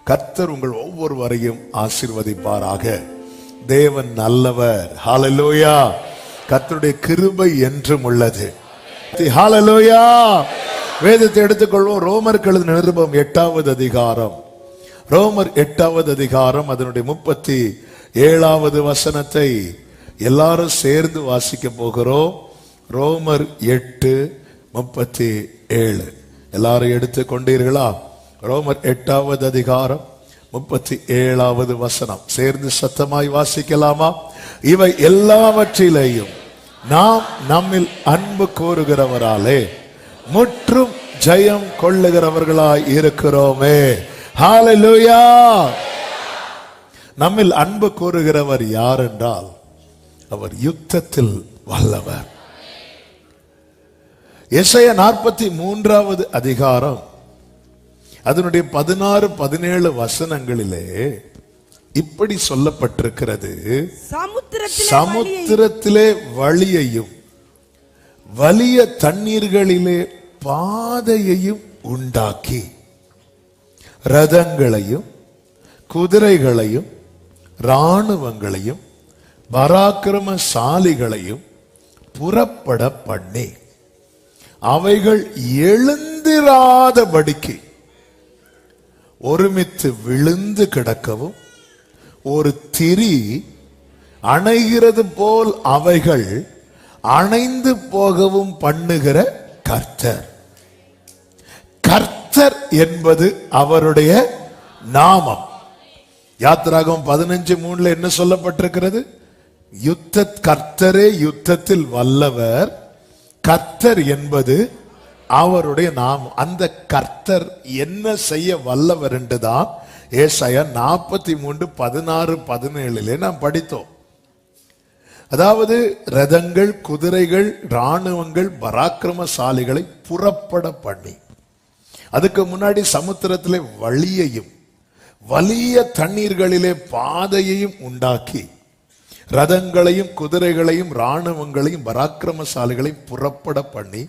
கர்த்தர் உங்கள் ஒவ்வொருவரையும் ஆசீர்வதிப்பாராக. தேவன் நல்லவர். ஹல்லேலூயா. கர்த்தருடைய கிருபை என்றும் உள்ளது. ஹல்லேலூயா. வேதத்தை எடுத்துக்கொள்வோம். ரோமருக்கு எழுதின நிருபம் 8வது அதிகாரம். ரோமர் 8வது அதிகாரம் அதனுடைய 37வது வசனத்தை எல்லாரும் சேர்ந்து வாசிக்க போகிறோம். ரோமர் 8:37 எல்லாரும் எடுத்து கொண்டீர்களா? ரோமர் 8வது அதிகாரம் 37வது வசனம் சேர்ந்து சத்தமாய் வாசிக்கலாமா? இவை எல்லாவற்றிலேயும் நாம் நம்மில் அன்பு கூறுகிறவராலே முற்றும் ஜெயம் கொள்ளுகிறவர்களாய் இருக்கிறோமே. ஹல்லேலூயா. நம்மில் அன்பு கூறுகிறவர் யார் என்றால் அவர் யுத்தத்தில் வல்லவர். எசையா 43வது அதிகாரம் அதனுடைய 16-17 வசனங்களிலே இப்படி சொல்லப்பட்டிருக்கிறது. சமுத்திரத்திலே வழியையும் வலிய தண்ணீர்களிலே பாதையையும் உண்டாக்கி ரதங்களையும் குதிரைகளையும் இராணுவங்களையும் பராக்கிரமசாலிகளையும் புறப்பட பண்ணி அவைகள் எழுந்திராதபடிக்கு ஒருமித்து விழுந்து கிடக்கவும் ஒரு திரி அணைகிறது போல் அவைகள் அணைந்து போகவும் பண்ணுகிற கர்த்தர். கர்த்தர் என்பது அவருடைய நாமம். யாத்திராகமம் 15:3 என்ன சொல்லப்பட்டிருக்கிறது? கர்த்தரே யுத்தத்தில் வல்லவர். கர்த்தர் என்பது அவருடைய நாமம். அந்த கர்த்தர் என்ன செய்ய வல்லவர் என்றுதான் ஏசாயா 43:16-17 நாம் படித்தோம். அதாவது ரதங்கள் குதிரைகள் இராணுவங்கள் பராக்கிரமசாலிகளை புறப்பட பண்ணி, அதுக்கு முன்னாடி சமுத்திரத்திலே வழியையும் வலிய தண்ணீர்களிலே பாதையையும் உண்டாக்கி ரதங்களையும் குதிரைகளையும் இராணுவங்களையும் பராக்கிரமசாலிகளையும் புறப்பட பண்ணி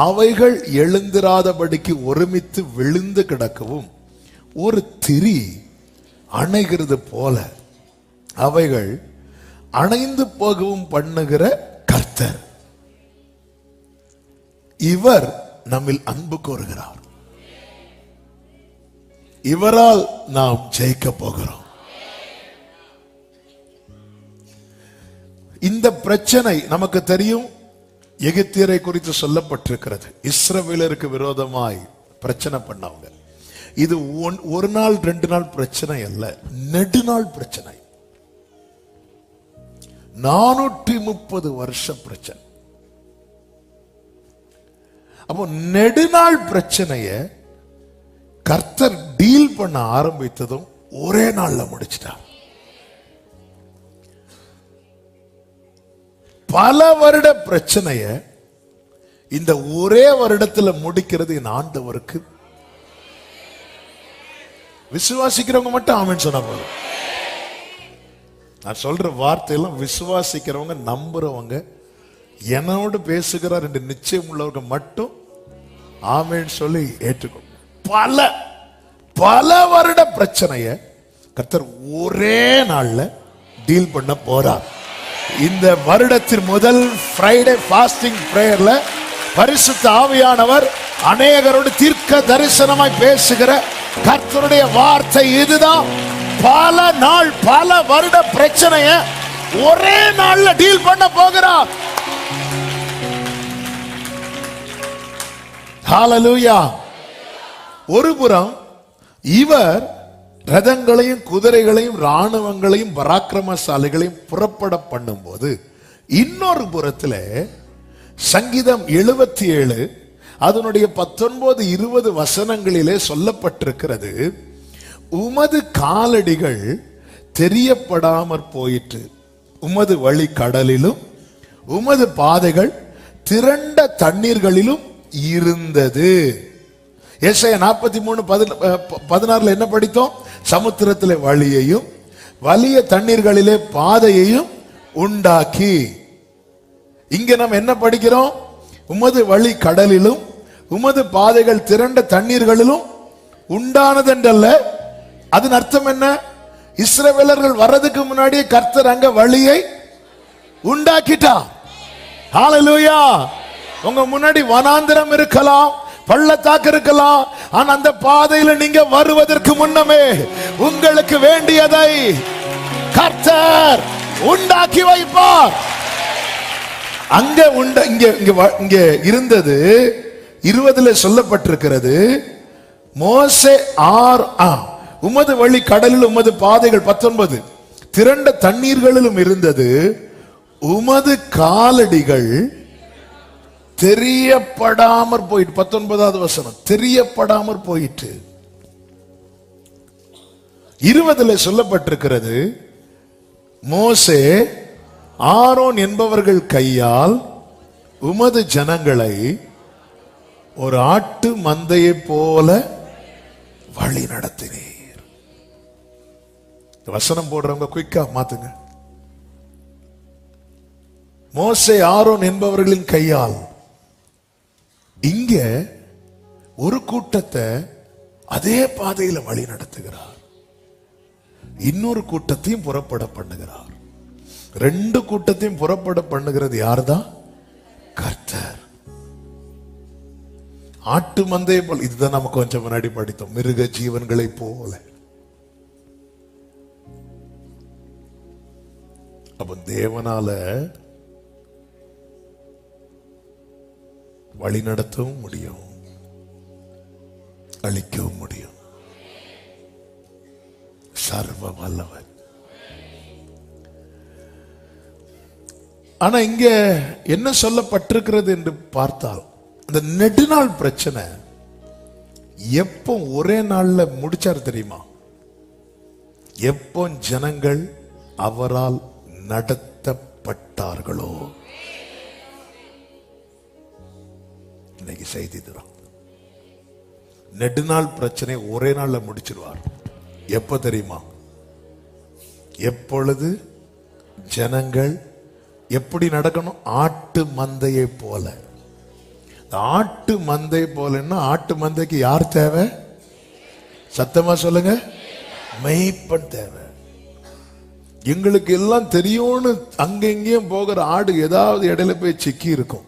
அவைகள் எழுந்திராதபடிக்கு ஒருமித்து விழுந்து கிடக்கவும் ஒரு திரி அணைகிறது போல அவைகள் அணைந்து போகவும் பண்ணுகிற கர்த்தர். இவர் நம்மில் அன்பு கூறுகிறார். இவரால் நாம் ஜெயிக்க போகிறோம். இந்த பிரச்சனை நமக்கு தெரியும். எகிப்தியரை குறித்து சொல்லப்பட்டிருக்கிறது. இஸ்ரவேலருக்கு விரோதமாய் பிரச்சனை பண்ணவங்க. இது ஒரு நாள் 2 நாள் பிரச்சனை அல்ல, நெடுநாள் பிரச்சனை. 430 வருஷ பிரச்சனை. அப்போ நெடுநாள் பிரச்சனைய கர்த்தர் டீல் பண்ண ஆரம்பித்ததும் ஒரே நாள்ல முடிச்சிட்டார். பல வருட பிரச்சனைய இந்த ஒரே வருடத்தில் முடிக்கிறது என் ஆண்டவருக்கு. விசுவாசிக்கிறவங்க மட்டும் ஆமென் சொன்னா போதும். நான் சொல்ற வார்த்தையெல்லாம் விசுவாசிக்கிறவங்க, நம்புறவங்க, என்னோடு பேசுகிறார் என்று நிச்சயம் உள்ளவங்க மட்டும் ஆமென் சொல்லி ஏற்றுக்கொள்ளும். பல வருட பிரச்சனைய கர்த்தர் ஒரே நாள்ல டீல் பண்ண போறார். இந்த வருடத்தின் முதல் ஃப்ரைடே ஃபாஸ்டிங் பிரேயர்ல பரிசுத்த ஆவியானவர் அநேகரோடு தீர்க்க தரிசனமாய் பேசுகிற கர்த்தருடைய வார்த்தை இதுதான். பல நாள் பல வருட பிரச்சனைய ஒரே நாள்ல டீல் பண்ண போகிறார். ஹல்லேலூயா. ஒருபுறம் இவர் ரதங்களையும் குதிரைகளையும் இராணுவங்களையும் பராக்கிரமசாலிகளையும் புறப்பட பண்ணும் போது, இன்னொரு புறத்தில் சங்கீதம் 77 அதனுடைய 19-20 வசனங்களிலே சொல்லப்பட்டிருக்கிறது. உமது காலடிகள் தெரியப்படாமற் போயிற்று, உமது வழி கடலிலும் உமது பாதைகள் திரண்ட தண்ணீர்களிலும் இருந்தது. ஏசாயா 43:16 என்ன படித்தோம்? சமுத்திரத்திலே வழியையும் வலிய தண்ணீர்களிலே பாதையையும் உண்டாக்கி. இங்க நாம் என்ன படிக்கிறோம்? உமது வழி கடலிலும் உமது பாதைகள் திரண்ட தண்ணீர்களிலும் உண்டானதென்றல்ல, அதன் அர்த்தம் என்ன? இஸ்ரவேலர்கள் வர்றதுக்கு முன்னாடியே கர்த்தர் அங்க வழியை உண்டாக்கிட்டார். ஹல்லேலூயா. உங்க முன்னாடி வனாந்திரம் இருக்கலாம், பள்ளத்தாக்கு இருக்கலாம், ஆனா அந்த பாதையில நீங்க வருவதற்கு முன்னமே உங்களுக்கு வேண்டியதை கர்த்தர் உண்டாக்கி வைப்பார். அங்க இங்க இருந்தது 20 சொல்லப்பட்டிருக்கிறது. மோசே உமது வழி கடலில் உமது பாதைகள் 19 திரண்ட தண்ணீர்களிலும் இருந்தது. உமது காலடிகள் தெரியப்படாமற் போயிட்டு. 19வது வசனம், தெரியப்படாமற் போயிட்டு. 20 சொல்லப்பட்டிருக்கிறது, மோசே ஆரோன் என்பவர்கள் கையால் உமது ஜனங்களை ஒரு ஆட்டு மந்தையை போல வழி நடத்தினீர். வசனம் போடுறவங்க குயிக்கா மாத்துங்க. மோசே ஆரோன் என்பவர்களின் கையால். இங்க ஒரு கூட்டத்தை அதே பாதையில வழி நடத்துகிறார், இன்னொரு கூட்டத்தையும் புறப்பட பண்ணுகிறார். 2 கூட்டத்தையும் புறப்பட பண்ணுகிறது யார்தான்? கர்த்தர். ஆட்டு மந்தையை போல, இதுதான் நம்ம கொஞ்சம் முன்னாடி படித்தோம், மிருக ஜீவன்களை போல. அப்ப தேவனால வழி நடத்தவும் முடியும், அழிக்கவும் முடியும். சர்வ வல்லவர். ஆனா இங்க என்ன சொல்லப்பட்டிருக்கிறது என்று பார்த்தால், அந்த நெடுநாள் பிரச்சனை எப்போ ஒரே நாள்ல முடிச்சார் தெரியுமா? எப்போ ஜனங்கள் அவரால் நடத்தப்பட்டார்களோ. இன்னைக்கு செய்தி தரும். நெடுநாள் பிரச்சனை ஒரே நாள்ல முடிச்சிருவார். எப்ப தெரியுமா? எப்பொழுது ஜனங்கள் எப்படி நடக்கணும்? ஆட்டு மந்தையை போல. ஆட்டு மந்தை போலன்னா ஆட்டு மந்தைக்கு யார் தேவை? சத்தமா சொல்லுங்க, மேய்ப்பன் தேவை. எங்களுக்கு எல்லாம் தெரியும்னு அங்கெங்கேயும் போகிற ஆடு ஏதாவது இடையில போய் சிக்கி இருக்கும்.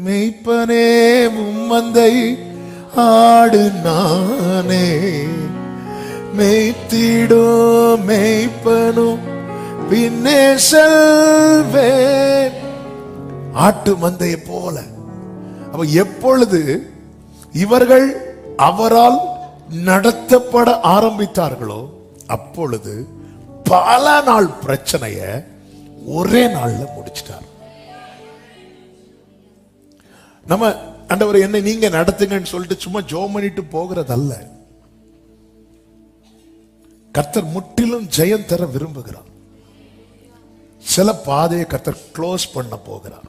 மேய்ப்பனே உம்மந்தை ஆடு நானே, மேய்த்திடும் மேய்ப்பனும் பின்னே செல்வேன். ஆட்டு மந்தையை போல. அப்ப எப்பொழுது இவர்கள் அவரால் நடத்தப்பட ஆரம்பித்தார்களோ அப்பொழுது பல நாள் பிரச்சனைய ஒரே நாள்ல முடிச்சிட்டார். நம்ம ஆண்டவரே என்னை நீங்க நடத்துங்கன்னு சொல்லிட்டு சும்மா ஜெபம் பண்ணிட்டு போகிறதல்ல. கர்த்தர் முற்றிலும் ஜெயம் தர விரும்புகிறார். சில பாதையை கர்த்தர் க்ளோஸ் பண்ண போகிறார்.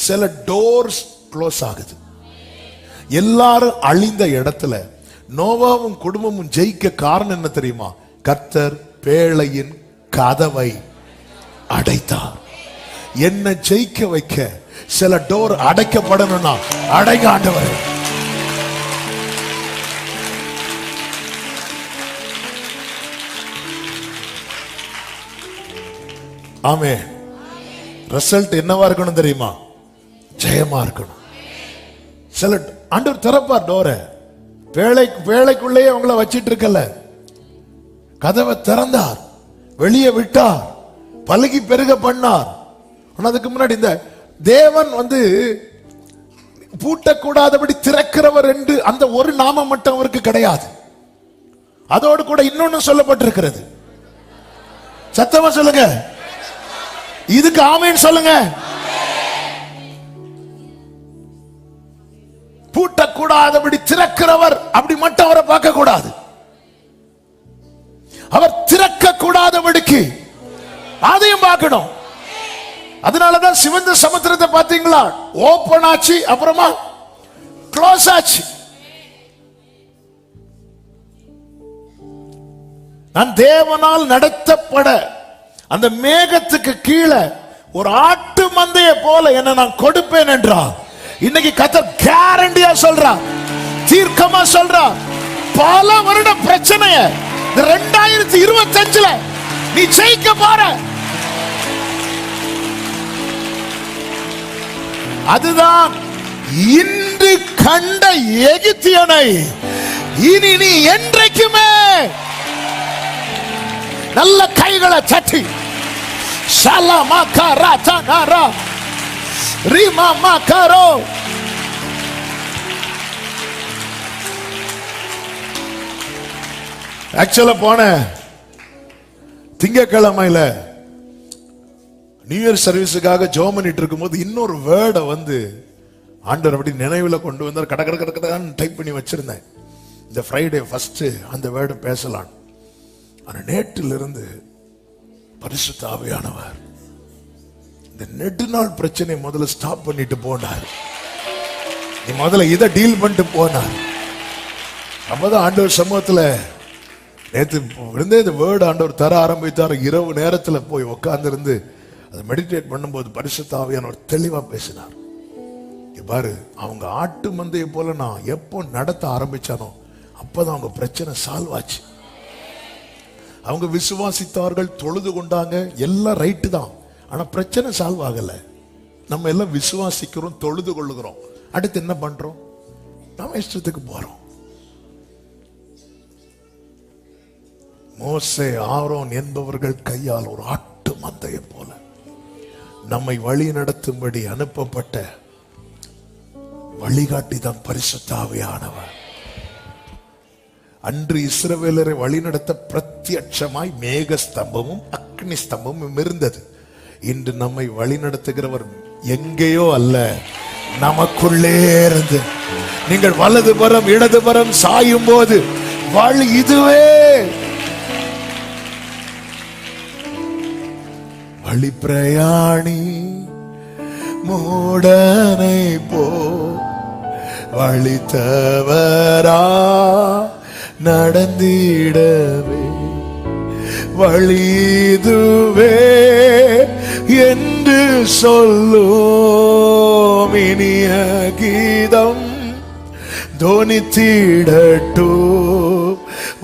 சில டோர்ஸ் க்ளோஸ் ஆகுது. எல்லாரும் அழிந்த இடத்துல நோவாவும் குடும்பமும் ஜெயிக்க காரணம் என்ன தெரியுமா? கர்த்தர் பேழையின் கதவை அடைத்தார். என்ன ஜெயிக்க வைக்க சில டோர் அடைக்கப்படணும்னா அடைங்க ஆண்டவரே. ஆமே. ரிசல்ட் என்னவா இருக்கணும் தெரியுமா? ஜெயமா இருக்கணும். சில ஆண்டவர் திறப்பார் டோரை. வேலைக்குள்ளேயே அவங்கள வச்சிட்டு இருக்கல, கதவை திறந்தார், வெளியே விட்டார், பலகி பெருக பண்ணார். அதுக்கு முன்னாடி இந்த தேவன் பூட்டக்கூடாதபடி திறக்கிறவர் என்று அந்த ஒரு நாமம் மட்டும் அவருக்கு கிடையாது. அதோடு கூட இன்னொன்னு சொல்லப்பட்டிருக்கிறது. சத்தமா சொல்லுங்க, இதுக்கு ஆமென் சொல்லுங்க. பூட்டக்கூடாதபடி திறக்கிறவர் அப்படி மட்டும் அவரை பார்க்க கூடாது. அவர் திறக்க கூடாதபடிக்கு அதையும் பார்க்கணும். அதனாலதான் சிவந்த சமுத்திரத்தை பார்த்தீங்களா? ஓபன் ஆச்சு, அப்புறமா க்ளோஸ் ஆச்சு. நான் தேவனால் நடத்தப்பட அந்த மேகத்துக்கு கீழே ஒரு ஆட்டு மந்தையை போல என்ன நான் கொடுப்பேன் என்றார். இன்னைக்கு கர்த்தர் கேரண்டியா சொல்றார், தீர்க்கமா சொல்றார். பல வருட பிரச்சனைய 2025 நீ ஜெயிக்க போற. அதுதான் இன்று கண்ட எகிப்தியனை இனி நீ என்றைக்குமே நல்ல கைகளை தட்டி ஷலமகரா தனரா ரிமமகரோ. ஆக்சுவலா போன திங்கட்கிழமையில நியூ இயர் சர்வீஸுக்காக ஜெபம் பண்ணிட்டு இருக்கும்போது இன்னொரு வேர்டை வந்து ஆண்டவர் அப்படி நினைவில் கொண்டு வந்தார். கடற்கடன்னு டைப் பண்ணி வச்சிருந்தேன். இந்த ஃப்ரைடே ஃபர்ஸ்ட் அந்த வேர்டை பேசலாம். ஆனா நேற்றிலிருந்து பரிசுத்த ஆவியானவர் இந்த நெடுநாள் பிரச்சனை முதல்ல ஸ்டாப் பண்ணிட்டு போனார். நீ முதல்ல இதை டீல் பண்ணிட்டு போனார். அப்பதான் ஆண்டவர் சமூகத்துல நேற்று இருந்தே இந்த வேர்டு ஆண்டவர் தர ஆரம்பித்தார். இரவு நேரத்துல போய் உட்கார்ந்து இருந்து அதை மெடிடேட் பண்ணும்போது பரிசுத்த ஆவியானவர் தெளிவா பேசினார். பாரு, அவங்க ஆட்டு மந்தையை போல நான் எப்போ நடத்த ஆரம்பிச்சானோ அப்பதான் அவங்க பிரச்சனை சால்வ் ஆச்சு. அவங்க விசுவாசித்தார்கள், தொழுது கொண்டாங்க, எல்லாம் ரைட்டு தான். ஆனா பிரச்சனை சால்வ் ஆகல. நம்ம எல்லாம் விசுவாசிக்கிறோம், தொழுது கொள்ளுகிறோம், அடுத்து என்ன பண்றோம்? நம்ம இஷ்டத்துக்கு போறோம். மோசே, ஆரோன் என்பவர்கள் கையால் ஒரு ஆட்டு மந்தையை போல நம்மை வழி நடத்தும்படி அனுப்பப்பட்ட வழிகாட்டி தான் பரிசுத்த ஆவியானவர். அன்று இஸ்ரவேலரை வழிநடத்த பிரத்யட்சமாய் மேக ஸ்தம்பமும் அக்னி ஸ்தம்பமும் இருந்தது. இன்று நம்மை வழி நடத்துகிறவர் எங்கேயோ அல்ல, நமக்குள்ளே இருந்து. நீங்கள் வலதுபுறம் இடதுபுறம் சாயும் போது வழி இதுவே. வழி பிரயாணி மூடனை போ வழி தவறா நடந்திடவே வழிதுவே என்று சொல்லும் இனிய கீதம் தோனித்திடட்டோ.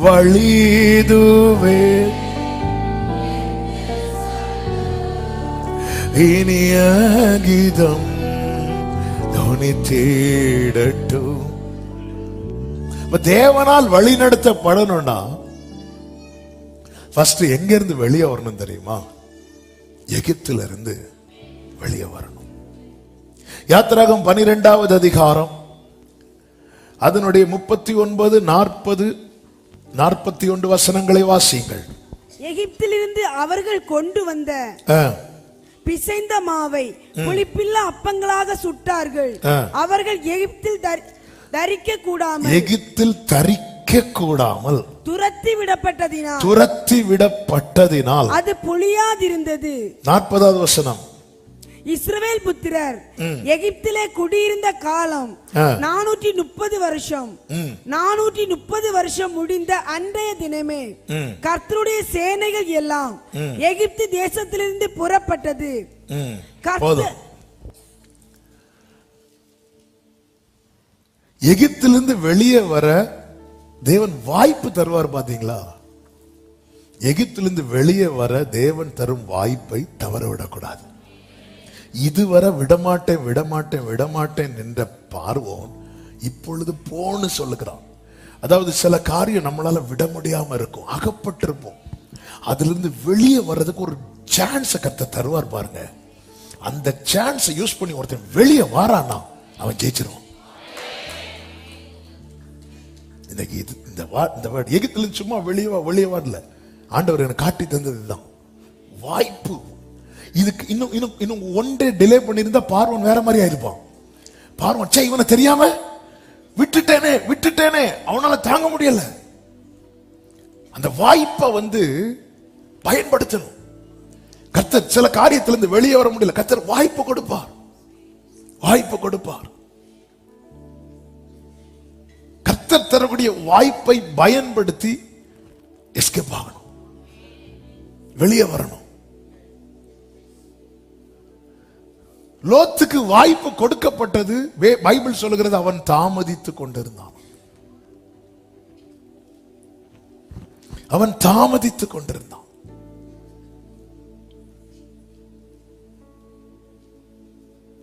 வழிதுவே இனிய கீதம் தோனித்திடட்டும். தேவனால் வழி நடத்தப்படணும்னா ஃபர்ஸ்ட் எங்க இருந்து வெளியே வரணும் தெரியுமா? எகிப்தில இருந்து வெளியே வரணும். யாத்திராகம் 12வது அதிகாரம் அதனுடைய 39, 40, 41 வசனங்களை வாசியுங்கள். எகிப்திலிருந்து அவர்கள் கொண்டு வந்த பிசைந்த மாவை புளிப்பில்லா அப்பங்களாக சுட்டார்கள். அவர்கள் எகிப்தில் தரிக்க கூடாமல் துரத்தி விடப்பட்டதினால் அது புளியாதிருந்தது. 40வது வசனம். இஸ்ரவேல் புத்திரர் எகிப்திலே குடியிருந்த காலம் 430 வருஷம். 430 வருஷம் முடிந்த அன்றைய தினமே கர்த்தருடைய சேனைகள் எல்லாம் எகிப்து தேசத்திலிருந்து புறப்பட்டது. எகிப்திலிருந்து வெளியே வர தேவன் வாய்ப்பு தருவார். பாத்தீங்களா? எகிப்திலிருந்து வெளியே வர தேவன் தரும் வாய்ப்பை தவற விடக்கூடாது. இதுவரை விடமாட்டேன் என்ற பார்வோன் இப்பொழுது போன்னு சொல்லுகிறான். அதாவது சில காரியம் நம்மளால விட முடியாம இருக்கும், அகப்பட்டிருப்போம். அதுல இருந்து வெளியே வர்றதுக்கு ஒரு சான்ஸ் கர்த்தர் தருவார் பாருங்க. அந்த சான்ஸை யூஸ் பண்ணி ஒருத்தன் வெளியே வாரானா அவன் ஜெயிச்சிருவான். இந்த வேர்ட் எகிப்திலிருந்து சும்மா வெளியே வரல, ஆண்டவர் எனக்கு காட்டி தந்ததுதான் வாய்ப்பு. இதுக்கு இன்னும் ஒன் டே டிலே பண்ணியிருந்தா பார்வன் வேற மாதிரி ஆயிருப்பான். பார்வன் சே இவனை தெரியாம விட்டுட்டேனே அவனால தாங்க முடியல. அந்த வாய்ப்பை பயன்படுத்தணும். கர்த்தர் சில காரியத்திலிருந்து வெளியே வர முடியல, கர்த்தர் வாய்ப்பு கொடுப்பார். கர்த்தர் தரக்கூடிய வாய்ப்பை பயன்படுத்தி எஸ்கேப் ஆகணும், வெளியே வரணும். லோத்துக்கு வாய்ப்பு கொடுக்கப்பட்டது. பைபிள் சொல்லுகிறது அவன் தாமதித்துக் கொண்டிருந்தான். அவன் தாமதித்துக் கொண்டிருந்தான்.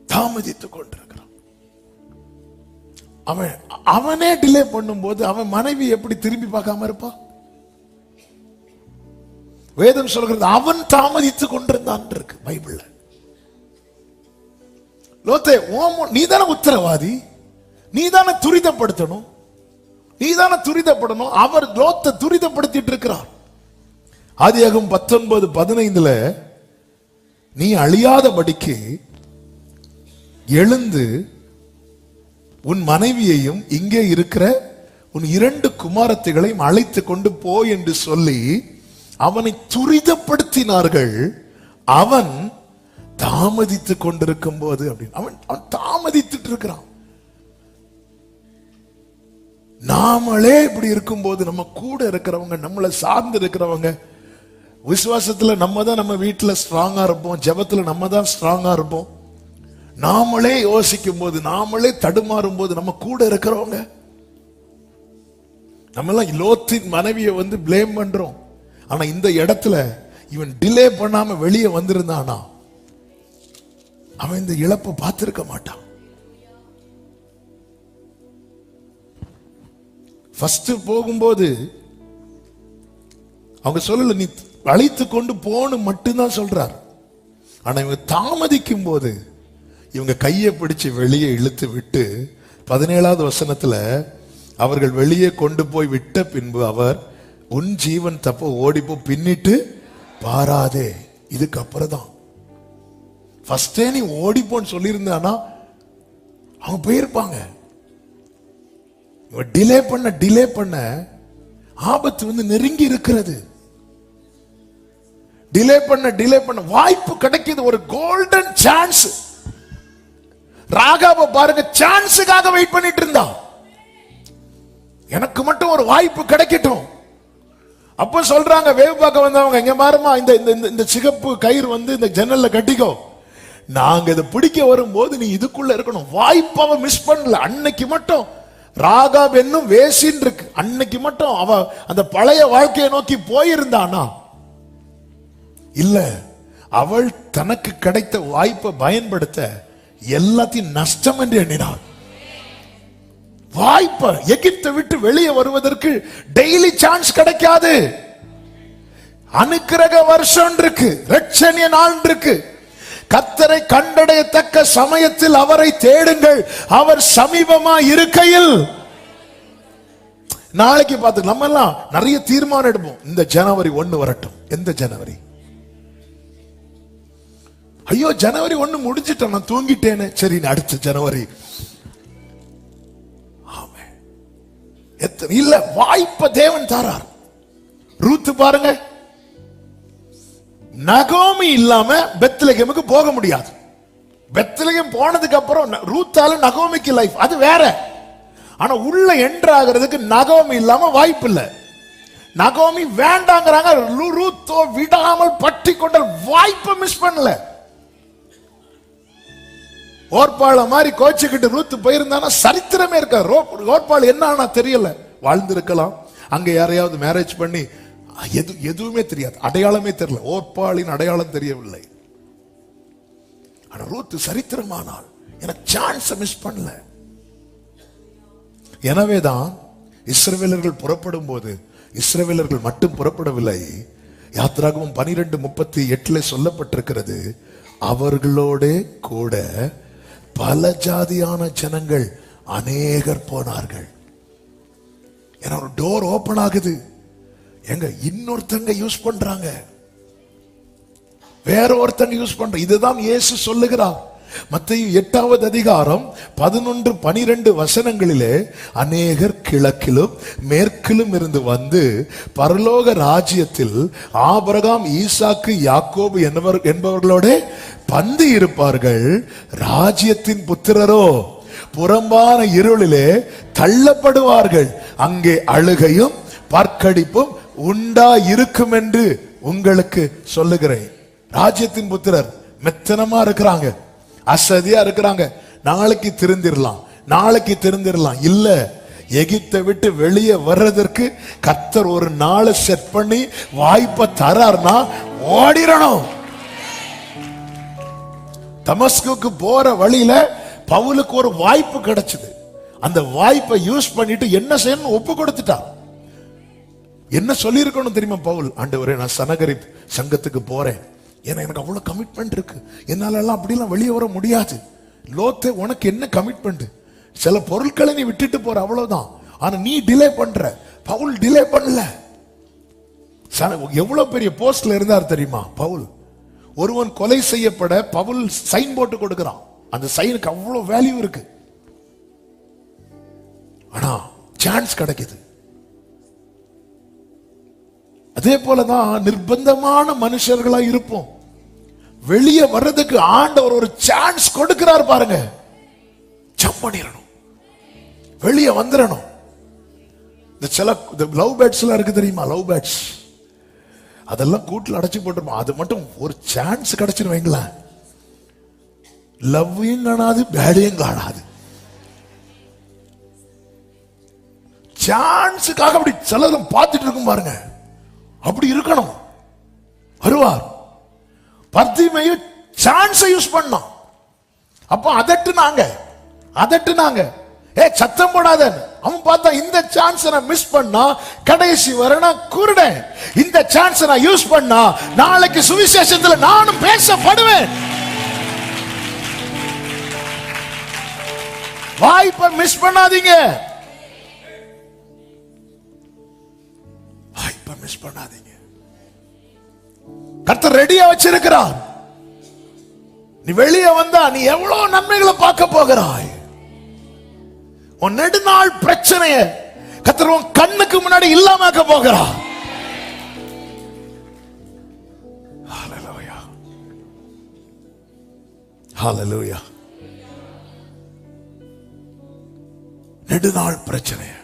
தாமதித்துக் கொண்டிருக்கிறான். அவனே டிலே பண்ணும்போது அவன் மனைவி எப்படி திரும்பி பார்க்காம இருப்பா? வேதம் சொல்கிறது அவன் தாமதித்துக் கொண்டிருந்தான் இருக்கு பைபிள்ல. லோத்தே, நீதான உத்தரவாதி, நீதான துரிதப்படுத்தணும், நீதான துரிதப்படணும். அவர் லோத்தை துரிதப்படுத்திட்டு இருக்கிறார். ஆதியாகமம் 19:15 நீ அழியாதபடிக்கு எழுந்து உன் மனைவியையும் இங்கே இருக்கிற உன் 2 குமாரத்திகளையும் அழைத்து கொண்டு போ என்று சொல்லி அவனை துரிதப்படுத்தினார்கள். அவன் தாமதித்துக் கொண்டிருக்கும் போது அப்படின்னு அவன் தாமதித்துட்டு இருக்கிறான். நாமளே இப்படி இருக்கும்போது நம்ம கூட இருக்கிறவங்க, நம்மளை சார்ந்து இருக்கிறவங்க, விசுவாசத்துல நம்ம தான் நம்ம வீட்டுல ஸ்ட்ராங்கா இருப்போம், ஜெபத்துல நம்ம தான் ஸ்ட்ராங்கா இருப்போம். நாமளே யோசிக்கும் போது, நாமளே தடுமாறும் போது நம்ம கூட இருக்கிறவங்க, நம்ம எல்லாம் லோத்தின் மனைவியை பிளேம் பண்றோம். ஆனா இந்த இடத்துல இவன் டிலே பண்ணாம வெளியே வந்திருந்தானா அவன் இந்த இழப்பை பார்த்திருக்க மாட்டான். ஃபர்ஸ்ட் போகும்போது அவங்க சொல்லல நீ அழைத்து கொண்டு போன்னு மட்டும்தான் சொல்றார். ஆனா இவங்க தாமதிக்கும் போது இவங்க கையை பிடிச்சு வெளியே இழுத்து விட்டு 17வது வசனத்துல அவர்கள் வெளியே கொண்டு போய் விட்ட பின்பு அவர் உன் ஜீவன் தப்ப ஓடிப்போ பின்னிட்டு பாராதே. இதுக்கு அப்புறம் தான் ஃபர்ஸ்டே நீ ஓடிப்போன்னு சொல்லியிருந்தானா அவங்க போயிருப்பாங்க. டிலே பண்ண ஆபத்து நெருங்கி இருக்கிறது. டிலே பண்ண வாய்ப்பு கிடைக்குது, ஒரு கோல்டன் சான்ஸ். ராகாவை பாருங்க, சான்ஸுக்காக வெயிட் பண்ணிட்டு இருந்தான். எனக்கு மட்டும் ஒரு வாய்ப்பு கிடைக்கட்டும். அப்ப சொல்றாங்க வேவு பார்க்க வந்தவங்க, இங்க மாறுமா இந்த சிகப்பு கயிறு இந்த ஜன்னல்ல கட்டிக்கோ, நாங்க இதை பிடிக்க வரும்போது நீ இதுக்குள்ள இருக்கணும். வாய்ப்பு மிஸ் பண்ணல. அன்னைக்கு மட்டும் ராகாப் என்னும் வேசின் இருக்கு, அன்னைக்கு மட்டும் அவ அந்த பழைய வாழ்க்கையை நோக்கி போயிருந்தானா இல்ல, அவள் தனக்கு கிடைத்த வாய்ப்பை பயன்படுத்த எல்லாத்தையும் நஷ்டம் என்று எண்ணினாள். வாய்ப்பை எகிப்தை விட்டு வெளியே வருவதற்கு டெய்லி சான்ஸ் கிடைக்காது. அனுக்கிரக வருஷம் இருக்கு, ரட்சணிய நாள் இருக்கு. கர்த்தரை கண்டடையத்தக்க சமயத்தில் அவரை தேடுங்கள், அவர் சமீபமா இருக்கையில். நாளைக்கு பார்த்து நம்ம எல்லாம் நிறைய தீர்மானம் எடுப்போம். இந்த ஜனவரி 1 வரட்டும். எந்த ஜனவரி? ஐயோ ஜனவரி 1 முடிஞ்சிட்டேன், நான் தூங்கிட்டேன்னு. சரி, அடுத்த ஜனவரி. இல்ல, வாய்ப்பை தேவன் தாரார். ரூத் பாருங்க, நகோமி இல்லாம பெத்லகேமுக்கு போக முடியாது. பெத்லகேம் போனதுக்கு அப்புறம் ரூத்தால நகோமிக்கு லைஃப் அது வேற. ஆனா உள்ள என்டர் ஆகிறதுக்கு நகோமி இல்லாம வாய்ப்பு இல்ல. நகோமி வேண்டாங்கிறாங்க, ரூத்தோ விடாமல் பற்றி கொண்ட வாய்ப்பை மிஸ் பண்ணல. ஓர்பாள மாதிரி கோச்சுக்கிட்டு ரூத் போயிருந்தானா சரித்திரமே இருக்க. ஓர்பாள் என்ன ஆனா தெரியல, வாழ்ந்திருக்கலாம். அங்க யாரையாவது மேரேஜ் பண்ணி எதுவுமே தெரியாது, அடையாளமே தெரியல. ஓர்பாளின் அடையாளம் தெரியவில்லை. ஆனா ரூத் சரித்திரமானால், எனக்கு சான்ஸ் மிஸ் பண்ணல. எனவேதான் இஸ்ரவேலர்கள் புறப்படும் போது இஸ்ரவேலர்கள் மட்டும் புறப்படவில்லை. யாத்திராகமம் 12:38 சொல்லப்பட்டிருக்கிறது, அவர்களோட கூட பல ஜாதியான ஜனங்கள் அநேகர் போனார்கள். ஏன்னா ஒரு டோர் ஓபன் ஆகுது. எங்க இன்னொருத்தங்க யூஸ் பண்றாங்க, வேற ஒருத்தங்க யூஸ் பண்ற. இதுதான் இயேசு சொல்லுகிறார். மத்தேயு 8வது அதிகாரம் 11-12 வசனங்களிலே, அநேகர் கிழக்கிலும் மேற்கிலும் இருந்து வந்து பரலோக ராஜ்யத்தில் ஆபிரகாம், ஈசாக்கு, யாக்கோபு என்பவர்களோட பந்தி இருப்பார்கள். ராஜ்யத்தின் புத்திரரோ புறம்பான இருளிலே தள்ளப்படுவார்கள். அங்கே அழுகையும் பற்கடிப்பும் உண்டா இருக்கும் என்று உங்களுக்கு சொல்லுகிறேன். ராஜ்யத்தின் புத்திரர் மெத்தனமா இருக்கிறாங்க, அசதியா இருக்கிறாங்க. நாளைக்கு திருந்திரலாம் இல்ல, எகிப்தை விட்டு வெளியே வர்றதற்கு கர்த்தர் ஒரு நாளை செட் பண்ணி வாய்ப்பை தரார்னா ஓடிரணும். தமஸ்குக்கு போற வழியில பவுலுக்கு ஒரு வாய்ப்பு கிடைச்சது. அந்த வாய்ப்பை யூஸ் பண்ணிட்டு என்ன செய்யணும் ஒப்பு கொடுத்துட்டான். என்ன சொல்லி இருக்கணும் தெரியுமா பவுல்? ஆண்டவரே, நான் சனகரிப் சங்கத்துக்கு போறேன், ஏன்னா எனக்கு அவ்வளவு கமிட்மெண்ட் இருக்கு, என்னால எல்லாம் அப்படிலாம் வெளியே வர முடியாது. லோத்தே, உனக்கு என்ன கமிட்மெண்ட்? சில பொருட்களை நீ விட்டுட்டு போற, அவ்வளவுதான். ஆனா நீ டிலே பண்ற. பவுல் டிலே பண்ணல. எவ்வளவு பெரிய போஸ்ட்ல இருந்தார் தெரியுமா பவுல்? ஒருவன் கொலை செய்யப்பட பவுல் சைன் போட்டு கொடுக்கிறான். அந்த சைனுக்கு அவ்வளவு வேல்யூ இருக்கு. ஆனா சான்ஸ் கிடைக்குது. அதே போலதான் நிர்பந்தமான மனுஷர்களா இருப்போம். வெளியே வர்றதுக்கு ஆண்டவர் ஒரு சான்ஸ் கொடுக்கிறார் பாருங்க. ஜம்ப் பண்ணிடணும், வெளியே வந்துடணும். இந்த சில லவ் பேர்ட்ஸ் எல்லாம் இருக்கு தெரியுமா? லவ் பேர்ட்ஸ் அதெல்லாம் கூட்டில் அடைச்சு போட்டுருமா. அது மட்டும் ஒரு சான்ஸ் கிடைச்சுன்னு வைங்களேன், லவ்வையும் காணாது, பேடையும் காணாது. சான்ஸுக்காக அப்படி சிலரும் பார்த்துட்டு இருக்கும் பாருங்க. அப்படி இருக்கணும். வருவார். பர்திமேயு சான்ஸை யூஸ் பண்ணோம். அப்ப அதட்டுனாங்க. சத்தம் போடாத. அவன் பார்த்தா இந்த சான்ஸ் நான் மிஸ் பண்ணா கடைசி வரை நான் குருடன். இந்த சான்ஸ் நான் யூஸ் பண்ணா நாளைக்கு சுவிசேஷத்துல நானும் பேசப்படுவேன். வாய்ப்பை மிஸ் பண்ணாதீங்க. வாய்ப்பை மிஸ் பண்ணாதீங்க. கர்த்தர் ரெடியா வச்சிருக்கிறார். நீ வெளியே வந்தா நீ எவ்வளவு நன்மைகளை பார்க்க போகிறாய். உன் நெடுநாள் பிரச்சனைய கர்த்தர் உன் கண்ணுக்கு முன்னாடி இல்லாமக்க போகிறார். ஹல்லேலூயா, ஹல்லேலூயா. நெடுநாள் பிரச்சனைய